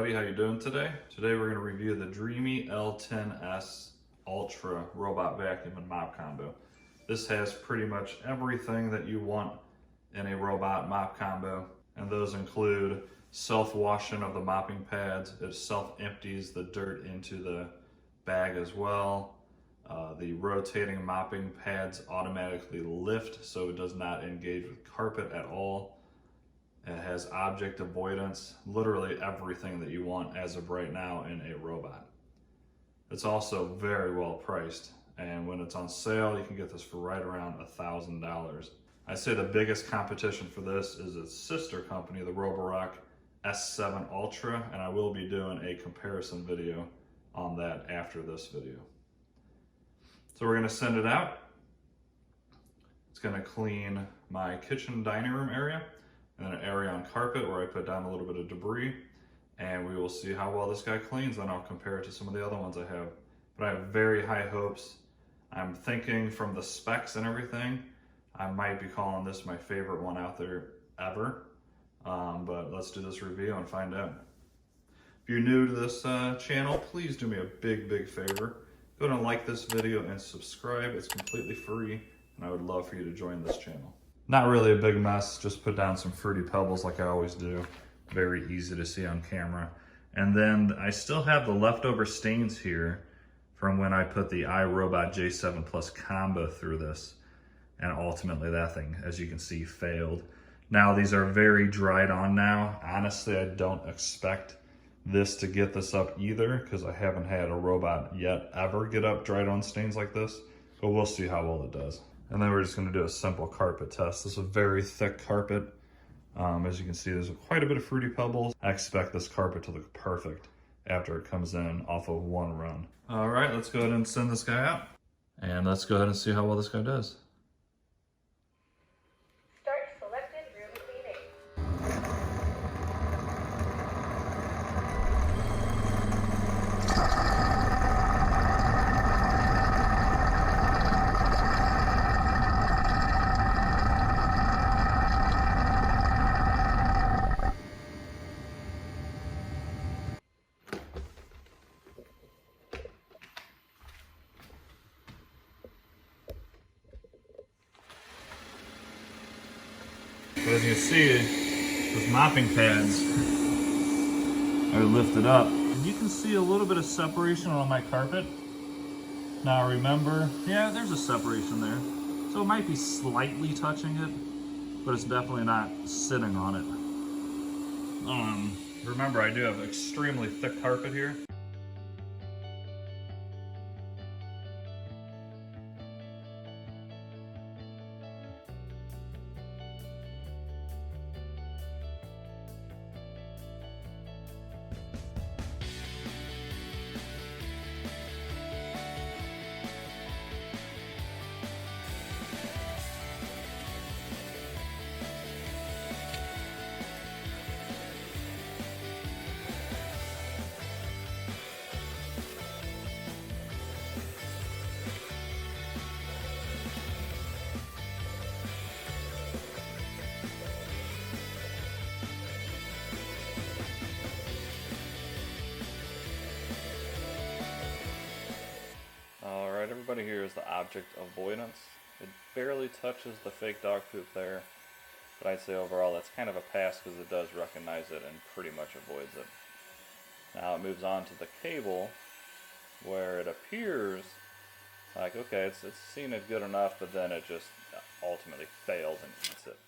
everybody, how you doing today? Today we're going to review the Dreame L10s Ultra Robot Vacuum and Mop Combo. This has pretty much everything that you want in a robot mop combo, and those include self-washing of the mopping pads. It self-empties the dirt into the bag as well. The rotating mopping pads automatically lift so it does not engage with carpet at all. It has object avoidance, literally everything that you want as of right now in a robot. It's also very well priced, and when it's on sale, you can get this for right around $1,000. I say the biggest competition for this is its sister company, the Roborock S7 Ultra, and I will be doing a comparison video on that after this video. So we're gonna send it out. It's gonna clean my kitchen dining room area, and then an area on carpet where I put down a little bit of debris, and we will see how well this guy cleans. Then I'll compare it to some of the other ones I have. But I have very high hopes. I'm thinking from the specs and everything, I might be calling this my favorite one out there ever. But let's do this review and find out. If you're new to this channel, please do me a big favor. Go ahead and like this video and subscribe. It's completely free, and I would love for you to join this channel. Not really a big mess, just put down some Fruity Pebbles like I always do. Very easy to see on camera. And then I still have the leftover stains here from when I put the iRobot J7 Plus combo through this. And ultimately that thing, as you can see, failed. Now these are very dried on now. Honestly, I don't expect this to get this up either, because I haven't had a robot yet ever get up dried on stains like this. But we'll see how well it does. And then we're just gonna do a simple carpet test. This is a very thick carpet. As you can see, there's quite a bit of Fruity Pebbles. I expect this carpet to look perfect after it comes in off of one run. All right, let's go ahead and send this guy out. And let's go ahead and see how well this guy does. Start selected room cleaning. But as you can see, those mopping pads are lifted up. And you can see a little bit of separation on my carpet. Now remember, yeah, there's a separation there. So it might be slightly touching it, but it's definitely not sitting on it. Remember, I do have extremely thick carpet here. Alright, everybody, here is the object avoidance. It barely touches the fake dog poop there, but I'd say overall that's kind of a pass because it does recognize it and pretty much avoids it. Now it moves on to the cable, where it appears like, okay, it's seen it good enough, but then it just ultimately fails and eats it.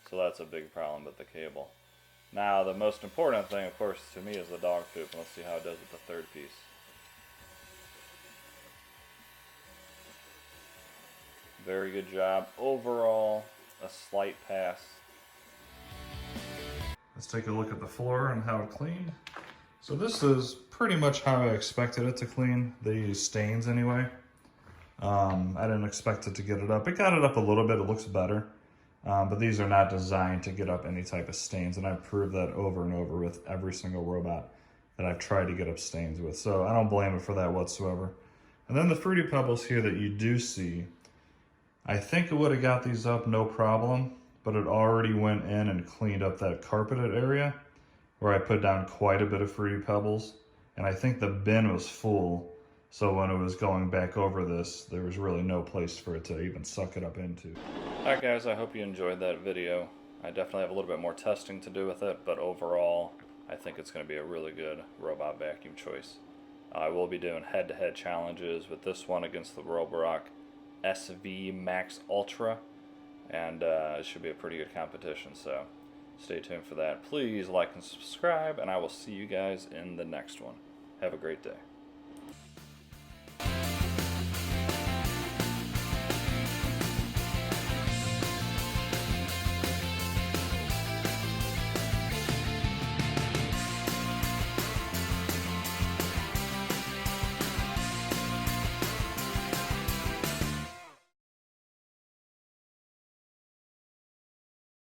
So that's a big problem with the cable. Now the most important thing, of course, to me is the dog poop. Let's see how it does with the third piece. Very good job. Overall, a slight pass. Let's take a look at the floor and how it cleaned. So this is pretty much how I expected it to clean, the stains anyway. I didn't expect it to get it up. It got it up a little bit, it looks better. But these are not designed to get up any type of stains, and I've proved that over and over with every single robot that I've tried to get up stains with. So I don't blame it for that whatsoever. And then the Fruity Pebbles here that you do see, I think it would have got these up no problem, but it already went in and cleaned up that carpeted area where I put down quite a bit of Fruity Pebbles, and I think the bin was full, so when it was going back over this, there was really no place for it to even suck it up into. Alright guys, I hope you enjoyed that video. I definitely have a little bit more testing to do with it, but overall, I think it's going to be a really good robot vacuum choice. I will be doing head-to-head challenges with this one against the Roborock SV Max Ultra, and it should be a pretty good competition, so stay tuned for that. Please like and subscribe, and I will see you guys in the next one. Have a great day.